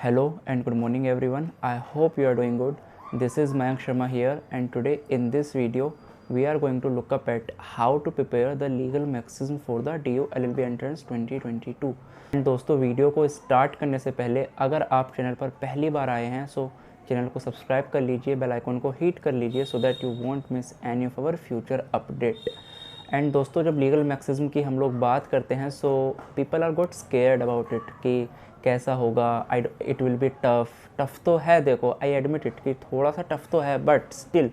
Hello and good morning everyone. I hope you are doing good. This is Mayank Sharma here, and today in this video we are going to look up at how to prepare the legal maximum for the DO LLB entrance 2022. And दोस्तों, video को start करने से पहले अगर आप channel पर पहली बार आए हैं सो चैनल को सब्सक्राइब कर लीजिए, बेल आइकन को हिट कर लीजिए so that you won't miss any of our future update. And दोस्तों, जब लीगल मैक्सिज्म की हम लोग बात करते हैं so people are got scared about it कि कैसा होगा, इट विल बी टफ़ तो है। देखो, आई एडमिट इट कि थोड़ा सा टफ़ तो है, but still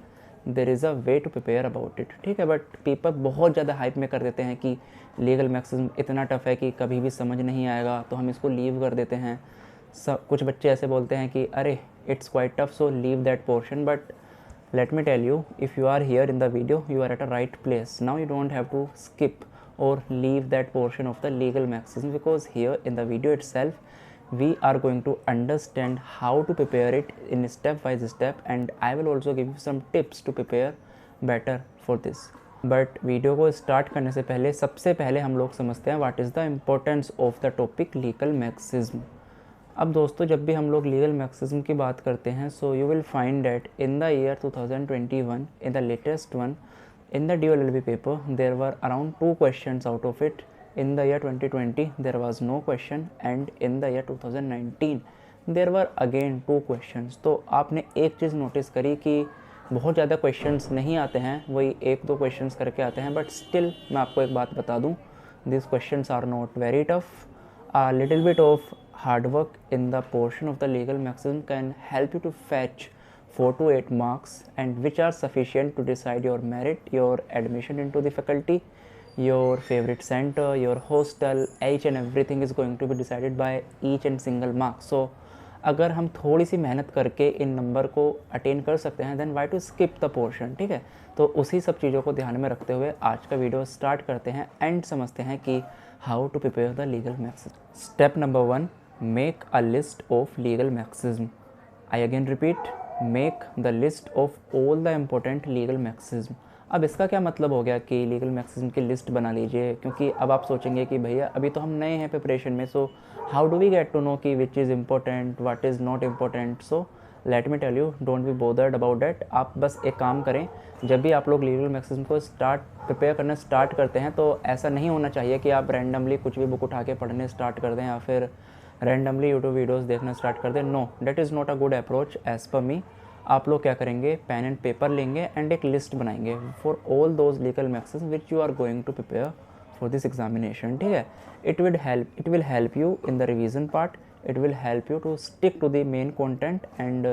there is a way to prepare about it, ठीक है। बट पीपल बहुत ज़्यादा हाइप में कर देते हैं कि लीगल मैक्सिज्म इतना टफ़ है कि कभी भी समझ नहीं आएगा, तो हम इसको लीव कर देते हैं। कुछ बच्चे ऐसे बोलते हैं कि अरे it's quite tough so leave that portion, but let me tell you, if you are here in the video, you are at a right place. Now you don't have to skip or leave that portion of the legal maximum, because here in the video itself we are going to understand how to prepare it in step by step, and I will also give you some tips to prepare better for this. But video को start करने से पहले सबसे पहले हम लोग समझते हैं what is the importance of the topic legal maxims. अब दोस्तों, जब भी हम लोग लीगल मैक्सिज्म की बात करते हैं so you will find that in the year 2021 in the latest one in the DOLLB paper there were around 2 questions out of it. In the year 2020 there was no question, and in the year 2019 there were again 2 questions. तो आपने एक चीज़ notice करी कि बहुत ज़्यादा questions नहीं आते हैं, वही 1-2 क्वेश्चंस करके आते हैं, बट स्टिल मैं आपको एक बात बता दूँ, this questions are not very tough. A little bit of hard work in the portion of the legal maximum can help you to fetch 4 to 8 marks, and which are sufficient to decide your merit, your admission into the faculty, your favorite center, your hostel, each and everything is going to be decided by each and single mark. So अगर हम थोड़ी सी मेहनत करके इन number को attain कर सकते हैं then why to skip the portion, ठीक है। तो उसी सब चीज़ों को ध्यान में रखते हुए आज का वीडियो स्टार्ट करते हैं एंड समझते हैं कि how to prepare the legal maxims. Step number 1, make a list of legal maxims. I again repeat, make the list of all the important legal maxims. अब इसका क्या मतलब हो गया कि लीगल मैक्सिज्म की लिस्ट बना लीजिए, क्योंकि अब आप सोचेंगे कि भैया अभी तो हम नए हैं प्रिपरेशन में, so how do we get to know कि which is important what is not important. So let me tell you, don't be bothered about that. आप बस एक काम करें, जब भी आप लोग लीगल मैक्सिज्म को प्रिपेयर करना स्टार्ट करते हैं तो ऐसा नहीं होना चाहिए कि आप रैंडमली कुछ भी बुक उठा के पढ़ने स्टार्ट कर दें या फिर रैंडमली यूट्यूब वीडियोस देखना स्टार्ट कर दें। No, that is not a good approach as per me. आप लोग क्या करेंगे, पेन एंड पेपर लेंगे एंड एक लिस्ट बनाएंगे for all those legal maxims which you are going to prepare for this examination, ठीक है। It will help you in the revision part, it will help you to stick to the main content and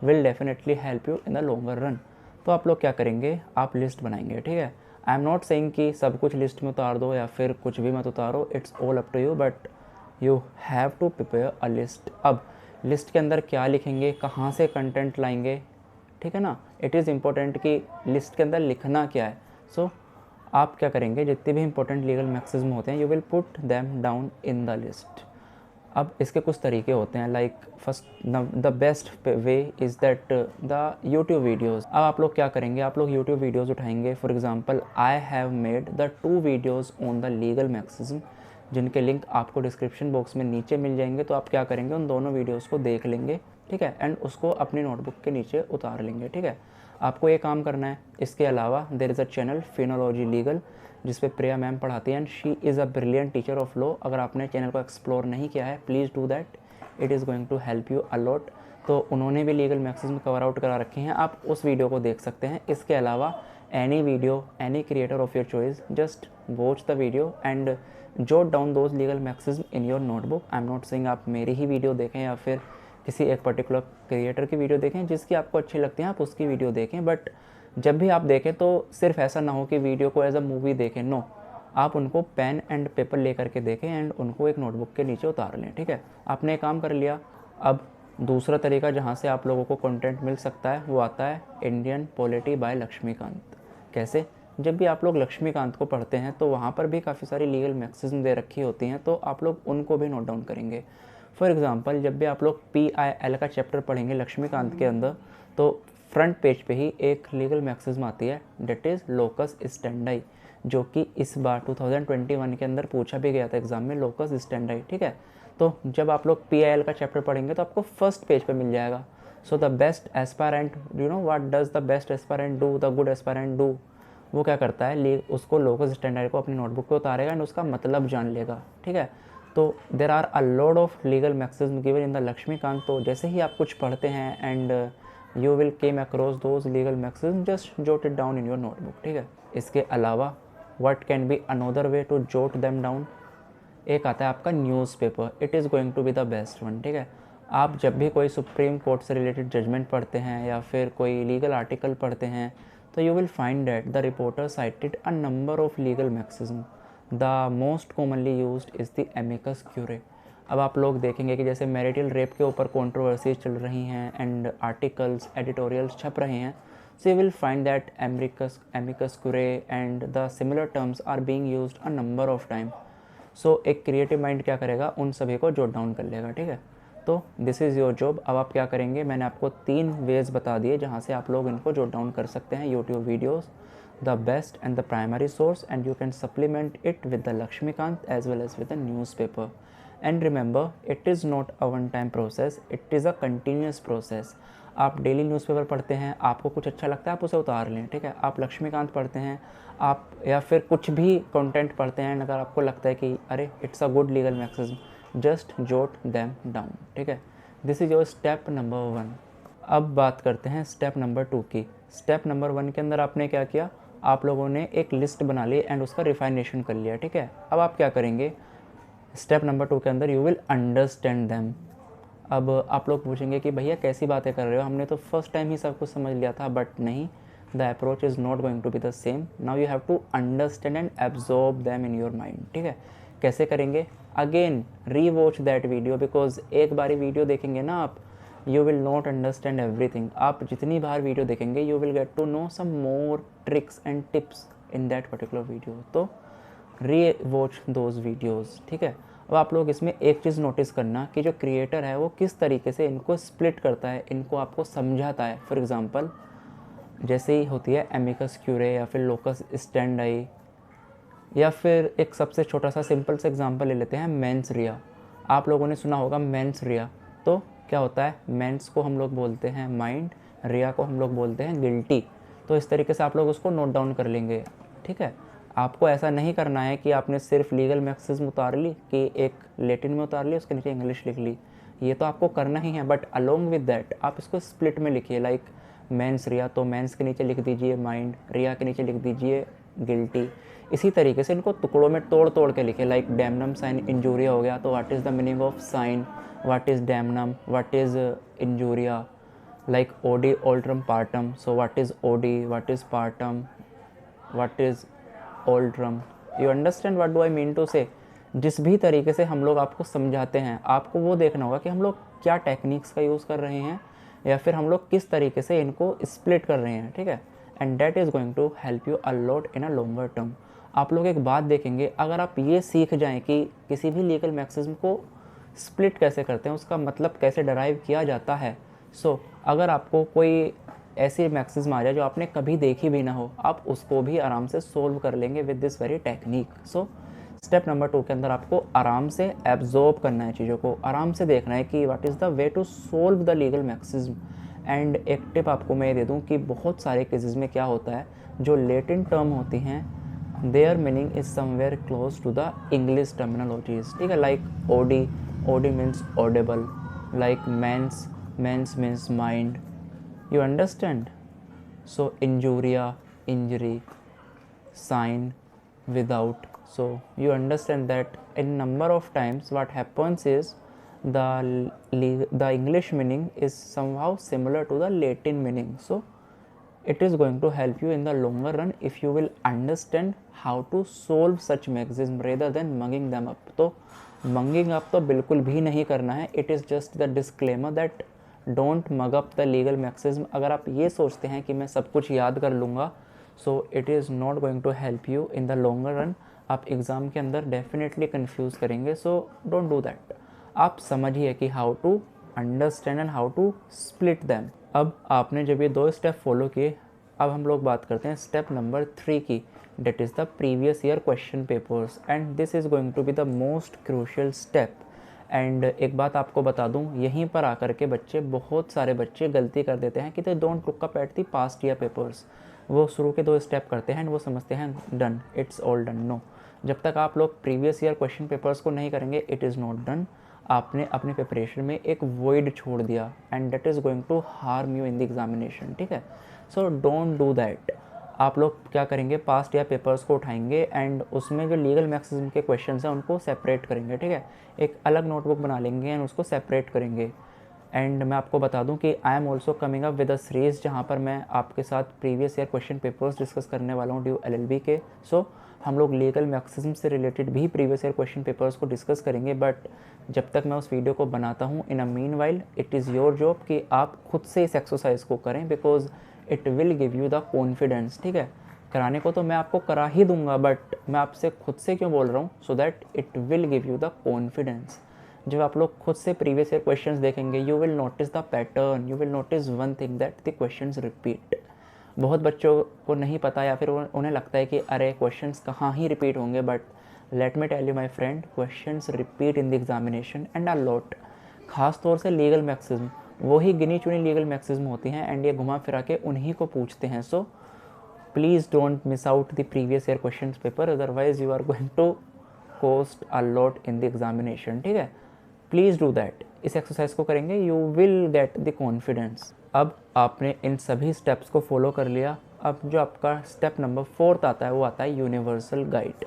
will definitely help you in the longer run. तो आप लोग क्या करेंगे, आप list बनाएंगे, ठीक है। आई एम नॉट सेइंग कि सब कुछ लिस्ट में उतार दो या फिर कुछ भी मत उतारो, it's all up to you, but you have to prepare a list. अब लिस्ट के अंदर क्या लिखेंगे, कहाँ से कंटेंट लाएंगे, ठीक है ना। इट इज़ इम्पोर्टेंट कि लिस्ट के अंदर लिखना क्या है। सो आप क्या करेंगे, जितने भी इंपॉर्टेंट लीगल मैक्सिज्म होते हैं you will put them down in the list. अब इसके कुछ तरीके होते हैं, like first the best way is that the YouTube videos. अब आप लोग क्या करेंगे, आप लोग यूट्यूब वीडियोज़ उठाएंगे। For example, I have made the 2 videos on the legal maxims, जिनके लिंक आपको डिस्क्रिप्शन बॉक्स में नीचे मिल जाएंगे। तो आप क्या करेंगे, उन दोनों वीडियोज़ को देख लेंगे, ठीक है, एंड उसको अपनी नोटबुक के नीचे उतार लेंगे, ठीक है। आपको ये काम करना है। इसके अलावा there is a channel Finology legal, जिस पे प्रिया मैम पढ़ाती हैं and she is a brilliant teacher of law. अगर आपने चैनल को एक्सप्लोर नहीं किया है please do that, it is going to help you a lot. तो उन्होंने भी लीगल मैक्सिज्म कवर आउट करा रखे हैं, आप उस वीडियो को देख सकते हैं। इसके अलावा any video, any creator of your choice, just watch the video and jot down those legal maxims in your notebook. I am not saying आप मेरी ही वीडियो देखें या फिर किसी एक पर्टिकुलर क्रिएटर की वीडियो देखें, जिसकी आपको अच्छी लगती है आप उसकी वीडियो देखें, बट जब भी आप देखें तो सिर्फ ऐसा ना हो कि वीडियो को एज अ मूवी देखें। नो, आप उनको पेन एंड पेपर ले करके देखें एंड उनको एक नोटबुक के नीचे उतार लें, ठीक है। आपने एक काम कर लिया। अब दूसरा तरीका जहाँ से आप लोगों को कंटेंट मिल सकता है वो आता है इंडियन पॉलिटी बाय लक्ष्मीकांत। कैसे, जब भी आप लोग लक्ष्मीकांत को पढ़ते हैं तो वहाँ पर भी काफ़ी सारी लीगल मैक्सिज्म दे रखी होती हैं, तो आप लोग उनको भी नोट डाउन करेंगे। फॉर एग्जांपल, जब भी आप लोग PIL का चैप्टर पढ़ेंगे लक्ष्मीकांत के अंदर, तो फ्रंट पेज पे ही एक लीगल मैक्सिज्म आती है, डेट इज़ लोकस स्टैंडाई, जो कि इस बार 2021 के अंदर पूछा भी गया था एग्जाम में, लोकस स्टैंडाई, ठीक है। तो जब आप लोग PIL का चैप्टर पढ़ेंगे तो आपको फर्स्ट पेज पे मिल जाएगा। So the best aspirant, you know what does the best aspirant do, the good aspirant do, वो क्या करता है, उसको लोकस स्टैंडाई को अपनी नोटबुक पे उतारेगा एंड उसका मतलब जान लेगा, ठीक है। तो there are a lot of legal maxims given in the Laxmikanth. तो जैसे ही आप कुछ पढ़ते हैं and you will came across those legal maxims, just jot it down in your notebook, ठीक है। इसके अलावा what can be another way to jot them down, एक आता है आपका newspaper, it is going to be the best one, ठीक है। आप जब भी कोई सुप्रीम कोर्ट से रिलेटेड जजमेंट पढ़ते हैं या फिर कोई लीगल आर्टिकल पढ़ते हैं, तो you will find that the reporter cited a number of legal maxims. The most commonly used is the amicus curiae. अब आप लोग देखेंगे कि जैसे मैरिटल रेप के ऊपर कंट्रोवर्सीज चल रही हैं एंड आर्टिकल्स, एडिटोरियल्स छप रहे हैं, so you will find that amicus curiae and the similar terms are being used a number of time. So एक क्रिएटिव माइंड क्या करेगा, उन सभी को जोट डाउन कर लेगा, ठीक है। तो दिस इज़ योर जॉब। अब आप क्या करेंगे, मैंने आपको 3 वेज बता दिए जहाँ से आप लोग इनको जोट डाउन कर सकते हैं। YouTube videos, the best and the primary source, and you can supplement it with the Laxmikanth as well as with the newspaper. And remember, it is not a one time process, it is a continuous process. आप daily newspaper पढ़ते हैं, आपको कुछ अच्छा लगता है आप उसे उतार लें, ठीक है। आप लक्ष्मीकांत पढ़ते हैं, आप या फिर कुछ भी कंटेंट पढ़ते हैं, अगर आपको लगता है कि अरे it's a good legal maxims, just jot them down, ठीक है। This is your step number 1। अब बात करते हैं स्टेप नंबर 2 की। स्टेप नंबर 1 के अंदर आपने क्या किया, आप लोगों ने एक लिस्ट बना ली एंड उसका रिफाइनेशन कर लिया, ठीक है। अब आप क्या करेंगे, स्टेप नंबर 2 के अंदर यू विल अंडरस्टैंड दैम। अब आप लोग पूछेंगे कि भैया कैसी बातें कर रहे हो, हमने तो फर्स्ट टाइम ही सब कुछ समझ लिया था, बट नहीं, the approach is not going to be the same. Now you have to understand and absorb them in your mind, ठीक है। कैसे करेंगे, अगेन री वॉच दैट वीडियो, बिकॉज एक बारी वीडियो देखेंगे ना आप, you will not understand everything. आप जितनी बार वीडियो देखेंगे you will get to know some more tricks and tips in that particular video. तो री वॉच दोज वीडियोज़, ठीक है। अब आप लोग इसमें एक चीज़ नोटिस करना कि जो क्रिएटर है वो किस तरीके से इनको स्प्लिट करता है, इनको आपको समझाता है। फॉर एग्जांपल, जैसे ही होती है एमिकस क्यूरे या फिर लोकस स्टैंडाई, या फिर एक सबसे छोटा सा सिंपल सा एग्जांपल ले लेते हैं, मेंस रिया। आप लोगों ने सुना होगा मेंस रिया। तो क्या होता है, मेंस को हम लोग बोलते हैं माइंड, रिया को हम लोग बोलते हैं गिल्टी। तो इस तरीके से आप लोग उसको नोट डाउन कर लेंगे, ठीक है। आपको ऐसा नहीं करना है कि आपने सिर्फ लीगल मैक्सिज्म उतार ली, कि एक लैटिन में उतार ली उसके नीचे इंग्लिश लिख ली, ये तो आपको करना ही है, बट अलोंग विद दैट आप इसको स्प्लिट में लिखिए। लाइक मेंस रिया, तो मेंस के नीचे लिख दीजिए माइंड, रिया के नीचे लिख दीजिए गिल्टी। इसी तरीके से इनको टुकड़ों में तोड़ तोड़ के लिखे। लाइक डैमनम साइन इंजूरिया हो गया, तो what is the meaning of sine, what is damnum, what is injuria. Like audi alteram partem, so what is audi, what is partem, what is alteram. You understand what do I mean to say. जिस भी तरीके से हम लोग आपको समझाते हैं, आपको वो देखना होगा कि हम लोग क्या टेक्निक्स का यूज़ कर रहे हैं या फिर हम लोग किस तरीके से इनको स्प्लिट कर रहे हैं, ठीक है। And that is going to help you a lot in a longer term. आप लोग एक बात देखेंगे, अगर आप ये सीख जाएं कि किसी भी लीगल मैक्सिज्म को स्प्लिट कैसे करते हैं, उसका मतलब कैसे डराइव किया जाता है, सो अगर आपको कोई ऐसी मैक्सिज्म आ जाए जो आपने कभी देखी भी ना हो, आप उसको भी आराम से सोल्व कर लेंगे with this very technique. So step number 2 के अंदर आपको आराम से एब्जॉर्ब करना है, चीज़ों को आराम से देखना है कि what is the way to solve the legal maxims. And एक टिप आपको मैं दे दूं कि बहुत सारे केसेस में क्या होता है, जो लेटिन टर्म होती हैं, their meaning is somewhere close to the English terminologies, ठीक है। Like audi, audi means audible, like mens, mens means mind, you understand। So injuria, injury, sign, without, so you understand that in number of times what happens is the English meaning is somehow similar to the Latin meaning, so it is going to help you in the longer run if you will understand how to solve such maxim rather than mugging them up। तो mugging up तो बिल्कुल भी नहीं करना है, it is just the disclaimer that don't mug up the legal maxims. अगर आप ये सोचते हैं कि मैं सब कुछ याद कर लूँगा, so it is not going to help you in the longer run. आप एग्ज़ाम के अंदर डेफिनेटली कन्फ्यूज़ करेंगे, सो डोंट डू दैट। आप समझिए कि how to understand and how to split them. अब आपने जब ये 2 स्टेप फॉलो किए, अब हम लोग बात करते हैं स्टेप नंबर 3 की, that is the previous year question papers, and this is going to be the most crucial step. And एक बात आपको बता दूं, यहीं पर आकर के बच्चे, बहुत सारे बच्चे गलती कर देते हैं कि they don't look up at the past year papers. वो शुरू के 2 स्टेप करते हैं एंड वो समझते हैं done, it's all done. No, जब तक आप लोग प्रीवियस ईयर क्वेश्चन पेपर्स को नहीं करेंगे, इट इज़ नॉट डन। आपने अपने प्रिपरेशन में एक वॉइड छोड़ दिया and that is going to harm you in the examination, ठीक है। So don't do that. आप लोग क्या करेंगे, पास्ट ईयर पेपर्स को उठाएंगे एंड उसमें जो लीगल मैक्सिज्म के क्वेश्चंस हैं उनको सेपरेट करेंगे, ठीक है। एक अलग नोटबुक बना लेंगे एंड उसको सेपरेट करेंगे। एंड मैं आपको बता दूं कि I am also coming up with a series जहां पर मैं आपके साथ previous year question papers discuss करने वाला हूं ड्यू एलएलबी के। सो हम लोग लीगल मैक्सिज्म से रिलेटेड भी प्रीवियस ईयर क्वेश्चन पेपर्स को डिस्कस करेंगे, बट जब तक मैं उस वीडियो को बनाता हूँ, in a mean while it is your job कि आप खुद से इस एक्सरसाइज को करें, because it will give you the confidence, ठीक है। कराने को तो मैं आपको करा ही दूंगा, बट मैं आपसे खुद से क्यों बोल रहा हूँ, so that it will give you the confidence. जब आप लोग खुद से प्रीवियस ईयर क्वेश्चंस देखेंगे, you will notice the pattern, you will notice one thing that the questions repeat. बहुत बच्चों को नहीं पता या फिर उन्हें लगता है कि अरे क्वेश्चंस कहाँ ही रिपीट होंगे, but let me tell you my friend, questions repeat in the examination and a lot. खास तौर से लीगल मैक्सिज्म, वही गिनी चुनी लीगल मैक्सिज्म होती हैं एंड ये घुमा फिरा के उन्हीं को पूछते हैं। So please don't miss out the previous year question paper, otherwise you are going to cost a lot in the examination, ठीक है। Please do that. इस एक्सरसाइज को करेंगे, you will get the confidence. अब आपने इन सभी स्टेप्स को follow कर लिया। अब जो आपका स्टेप नंबर 4 आता है वो आता है यूनिवर्सल गाइड।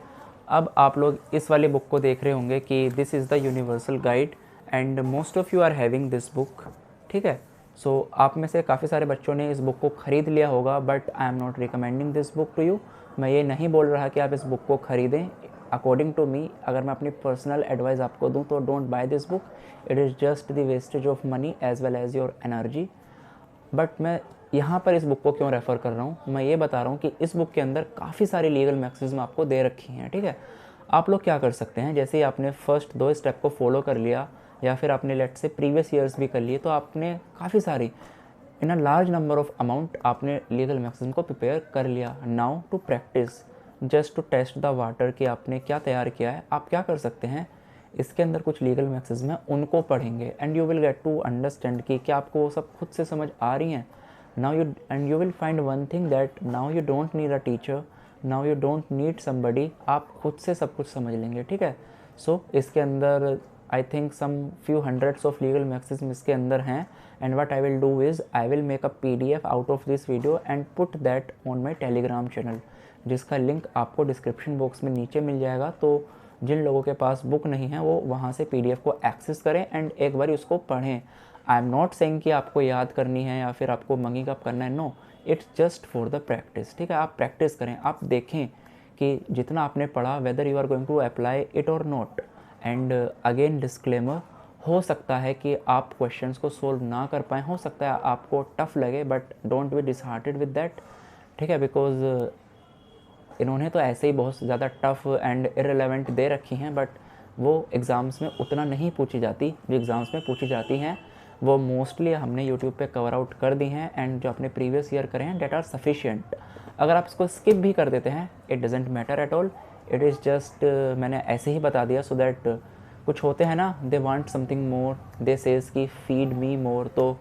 अब आप लोग इस वाली बुक को देख रहे होंगे कि this is the universal guide and most of you are having this book, ठीक है। सो आप में से काफ़ी सारे बच्चों ने इस बुक को ख़रीद लिया होगा, but I am not recommending this book to you. मैं ये नहीं बोल रहा कि आप इस बुक को ख़रीदें। अकॉर्डिंग टू मी, अगर मैं अपनी पर्सनल एडवाइस आपको दूं तो don't buy this book, it is just the wastage of money as well as your energy. But मैं यहाँ पर इस बुक को क्यों रेफ़र कर रहा हूँ, मैं ये बता रहा हूँ कि इस बुक के अंदर काफ़ी सारी लीगल मैक्सिज्म आपको दे रखी हैं, ठीक है। आप लोग क्या कर सकते हैं, जैसे ही आपने फर्स्ट 2 स्टेप को फॉलो कर लिया या फिर आपने लेट से प्रीवियस ईयर्स भी कर लिए, तो आपने काफ़ी सारी in a large number of amount आपने लीगल मैक्सिज्म को प्रिपेयर कर लिया। Now to practise, just to test the water कि आपने क्या तैयार किया है। आप क्या कर सकते हैं, इसके अंदर कुछ लीगल मैक्सिज्म है, उनको पढ़ेंगे and you will get to understand कि क्या आपको वो सब खुद से समझ आ रही हैं। Now you will find one thing that now you don't need a teacher, now you don't need somebody, आप खुद से सब कुछ समझ लेंगे, ठीक है। सो इसके अंदर I think some few hundreds of legal maxims इसके अंदर हैं and what I will do is I will make a PDF out of this video and put that on my Telegram channel, जिसका link आपको description box में नीचे मिल जाएगा। तो जिन लोगों के पास बुक नहीं है वो वहाँ से PDF को एक्सेस करें एंड एक बार उसको पढ़ें। आई एम नॉट सेइंग कि आपको याद करनी है या फिर आपको मंगी कप करना है, no, it's just for the practice, ठीक है। आप प्रैक्टिस करें, आप देखें कि जितना आपने पढ़ा whether you are going to apply it और नॉट। एंड अगेन डिस्क्लेमर, हो सकता है कि आप क्वेश्चंस को सोल्व ना कर पाएँ, हो सकता है आपको टफ लगे, but don't be disheartened with that, ठीक है। बिकॉज इन्होंने तो ऐसे ही बहुत ज़्यादा टफ एंड इररिलेवेंट दे रखी हैं, बट वो एग्ज़ाम्स में उतना नहीं पूछी जाती। जो एग्ज़ाम्स में पूछी जाती हैं वो मोस्टली हमने यूट्यूब पे कवर आउट कर दी हैं एंड जो अपने प्रीवियस ईयर करे हैं डेट आर सफिशिएंट। अगर आप इसको स्किप भी कर देते हैं, it doesn't matter at all, it is just मैंने ऐसे ही बता दिया सो दैट कुछ होते हैं ना, they want something more, they says कि फीड मी मोर, तो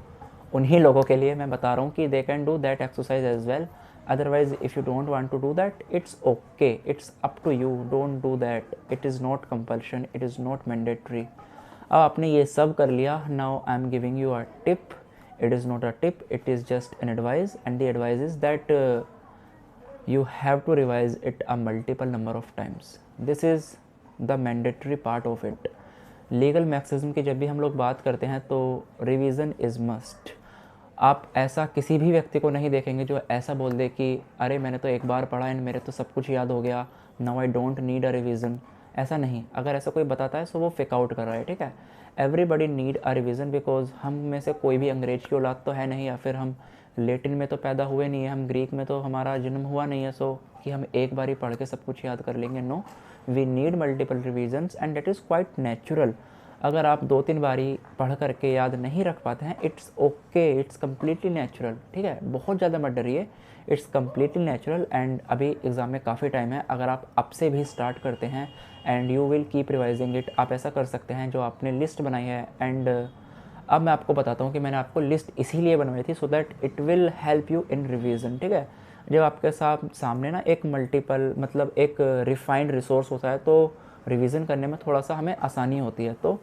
उन्हीं लोगों के लिए मैं बता रहा हूँ कि they can do that exercise as well. Otherwise, if you don't want to do that, it's okay, it's up to you, don't do that, it is not compulsion, it is not mandatory। अब आपने ये सब कर लिया, now I'm giving you a tip, it is not a tip, it is just an advice, and the advice is that you have to revise it a multiple number of times, this is the mandatory part of it। Legal maxims की जब भी हम लोग बात करते हैं तो revision is must. आप ऐसा किसी भी व्यक्ति को नहीं देखेंगे जो ऐसा बोल दे कि अरे मैंने तो एक बार पढ़ा एंड मेरे तो सब कुछ याद हो गया, now I don't need a revision. ऐसा नहीं, अगर ऐसा कोई बताता है तो वो फेक आउट कर रहा है, ठीक है। Everybody need a revision, because हम में से कोई भी अंग्रेज की औलाद तो है नहीं, या फिर हम लेटिन में तो पैदा हुए नहीं है, हम ग्रीक में तो हमारा जन्म हुआ नहीं है, सो कि हम एक बार ही पढ़ के सब कुछ याद कर लेंगे। No, we need multiple revisions and that is quite natural. अगर आप 2-3 बारी पढ़ करके याद नहीं रख पाते हैं, it's okay, it's completely natural, ठीक है। बहुत ज़्यादा मत डरिए, इट्स कम्प्लीटली नेचुरल। एंड अभी एग्ज़ाम में काफ़ी टाइम है, अगर आप अब से भी स्टार्ट करते हैं and you will keep revising it, आप ऐसा कर सकते हैं जो आपने लिस्ट बनाई है। एंड अब मैं आपको बताता हूँ कि मैंने आपको लिस्ट इसीलिए बनवाई थी so that it will help you in revision, ठीक है। जब आपके सामने ना एक मल्टीपल मतलब एक रिफाइंड रिसोर्स होता है तो रिवीजन करने में थोड़ा सा हमें आसानी होती है। तो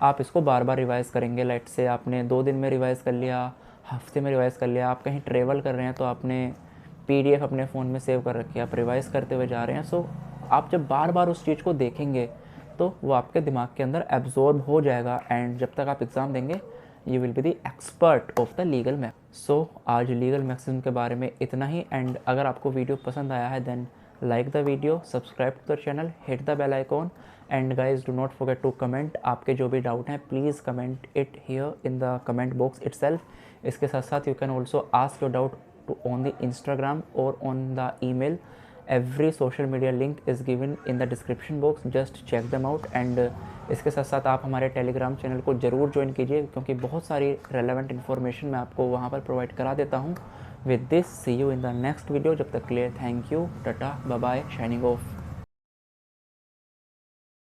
आप इसको बार बार रिवाइज़ करेंगे। लेट से आपने 2 दिन में रिवाइज़ कर लिया, हफ्ते में रिवाइज़ कर लिया, आप कहीं ट्रैवल कर रहे हैं तो आपने पीडीएफ अपने फ़ोन में सेव कर रखी है, आप रिवाइज़ करते हुए जा रहे हैं। सो आप जब बार बार उस चीज़ को देखेंगे तो वो आपके दिमाग के अंदर एब्जॉर्ब हो जाएगा एंड जब तक आप एग्ज़ाम देंगे you will be the expert of the legal मैथ्स। सो आज लीगल मैथ्स के बारे में इतना ही। एंड अगर आपको वीडियो पसंद आया है then like the video, subscribe to the channel, hit the bell icon and guys do not forget to comment. आपके जो भी डाउट हैं please comment it here in the comment box itself. इसके साथ साथ you can also ask your doubt too on the Instagram और on the email. Every social media link is given in the description box, just check them out. And इसके साथ साथ आप हमारे Telegram channel को ज़रूर ज्वाइन कीजिए क्योंकि बहुत सारी रेलेवेंट इन्फॉर्मेशन मैं आपको वहाँ पर प्रोवाइड करा देता हूँ। With this see you in the next video. जब तक के लिए thank you, tata, bye bye, signing of.